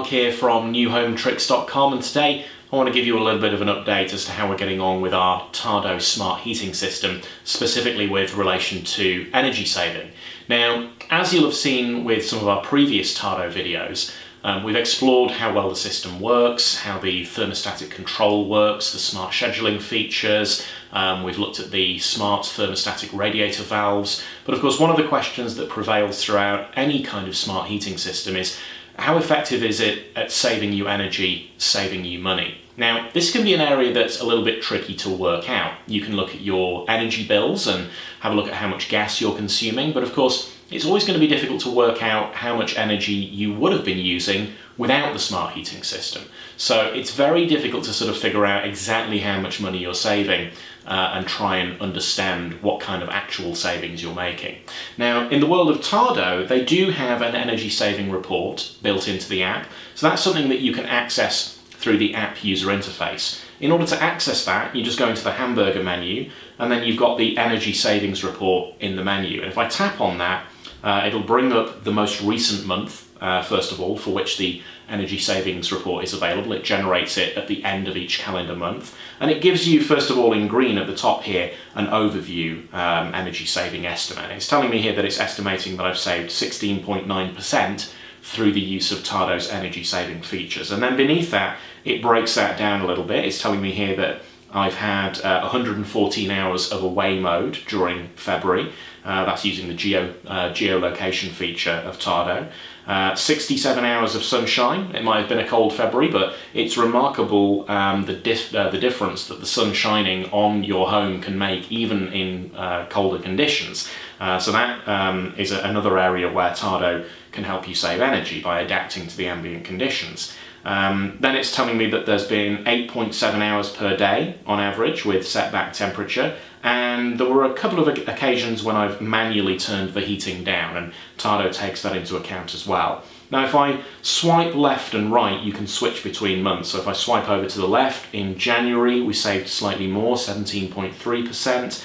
Mark here from newhometricks.com, and today I want to give you a little bit of an update as to how we're getting on with our Tado Smart Heating system, specifically with relation to energy saving. Now, as you'll have seen with some of our previous Tado videos, we've explored how well the system works, how the thermostatic control works, the smart scheduling features. We've looked at the smart thermostatic radiator valves. But of course, one of the questions that prevails throughout any kind of smart heating system is, how effective is it at saving you energy, saving you money? Now, this can be an area that's a little bit tricky to work out. You can look at your energy bills and have a look at how much gas you're consuming, but of course, it's always going to be difficult to work out how much energy you would have been using without the smart heating system. So it's very difficult to sort of figure out exactly how much money you're saving and try and understand what kind of actual savings you're making. Now, in the world of Tado, they do have an energy saving report built into the app. So that's something that you can access through the app user interface. In order to access that, you just go into the hamburger menu, and then you've got the energy savings report in the menu. And if I tap on that, it'll bring up the most recent month, first of all, for which the energy savings report is available. It generates it at the end of each calendar month. And it gives you, first of all, in green at the top here, an overview energy saving estimate. It's telling me here that it's estimating that I've saved 16.9% through the use of Tado's energy saving features. And then beneath that, it breaks that down a little bit. It's telling me here that I've had 114 hours of away mode during February. That's using the geolocation feature of Tado. 67 hours of sunshine. It might have been a cold February, but it's remarkable the difference that the sun shining on your home can make even in colder conditions. So that is another area where Tado can help you save energy by adapting to the ambient conditions. Then it's telling me that there's been 8.7 hours per day on average with setback temperature, and there were a couple of occasions when I've manually turned the heating down, and Tado takes that into account as well. Now, if I swipe left and right, you can switch between months. So if I swipe over to the left, in January we saved slightly more, 17.3%.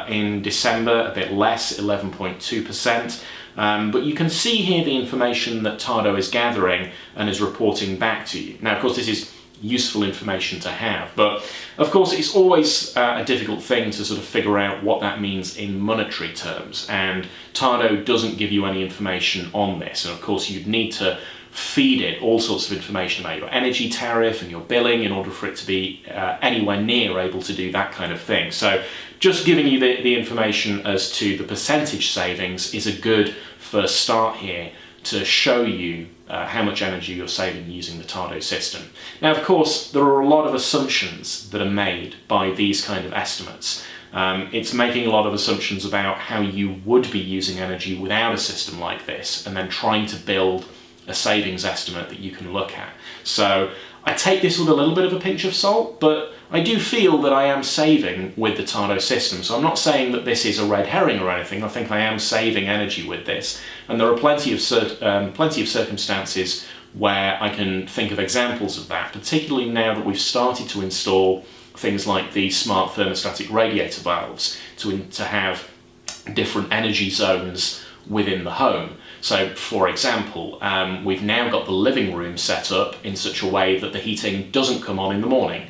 In December, a bit less, 11.2%. But you can see here the information that Tado is gathering and is reporting back to you. Now, of course, this is useful information to have, but of course it's always a difficult thing to sort of figure out what that means in monetary terms, and Tado doesn't give you any information on this, and of course you'd need to feed it all sorts of information about your energy tariff and your billing in order for it to be anywhere near able to do that kind of thing. So just giving you the information as to the percentage savings is a good first start here to show you how much energy you're saving using the Tado system. Now, of course, there are a lot of assumptions that are made by these kind of estimates. It's making a lot of assumptions about how you would be using energy without a system like this, and then trying to build a savings estimate that you can look at. So I take this with a little bit of a pinch of salt, but I do feel that I am saving with the Tado system. So I'm not saying that this is a red herring or anything. I think I am saving energy with this. And there are plenty of circumstances where I can think of examples of that, particularly now that we've started to install things like the smart thermostatic radiator valves to have different energy zones within the home. So, for example, we've now got the living room set up in such a way that the heating doesn't come on in the morning.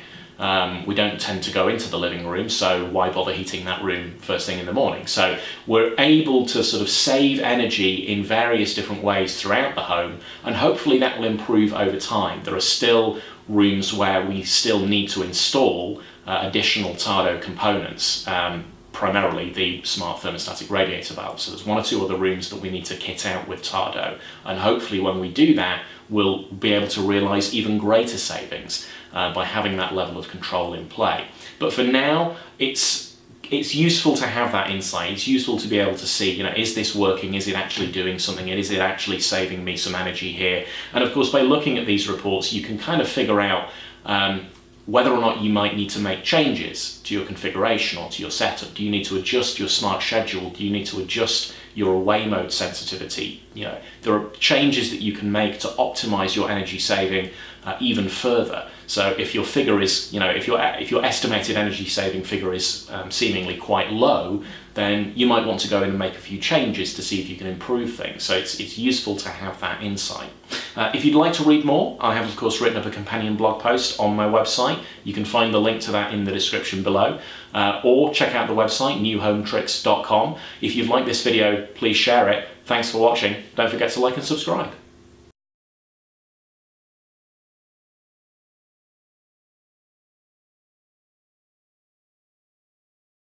We don't tend to go into the living room, so why bother heating that room first thing in the morning? So we're able to sort of save energy in various different ways throughout the home, and hopefully that will improve over time. There are still rooms where we still need to install additional Tado components, primarily the smart thermostatic radiator valve. So there's one or two other rooms that we need to kit out with Tado, and hopefully when we do that, we'll be able to realise even greater savings by having that level of control in play. But for now, it's useful to have that insight. It's useful to be able to see, is this working? Is it actually doing something? And is it actually saving me some energy here? And of course, by looking at these reports, you can kind of figure out whether or not you might need to make changes to your configuration or to your setup. Do you need to adjust your smart schedule? Do you need to adjust your away mode sensitivity? There are changes that you can make to optimize your energy saving even further. So if your figure is, if your estimated energy saving figure is seemingly quite low, then you might want to go in and make a few changes to see if you can improve things. So it's useful to have that insight. If you'd like to read more, I have of course written up a companion blog post on my website. You can find the link to that in the description below, or check out the website newhometricks.com. If you've liked this video, please share it. Thanks for watching. Don't forget to like and subscribe.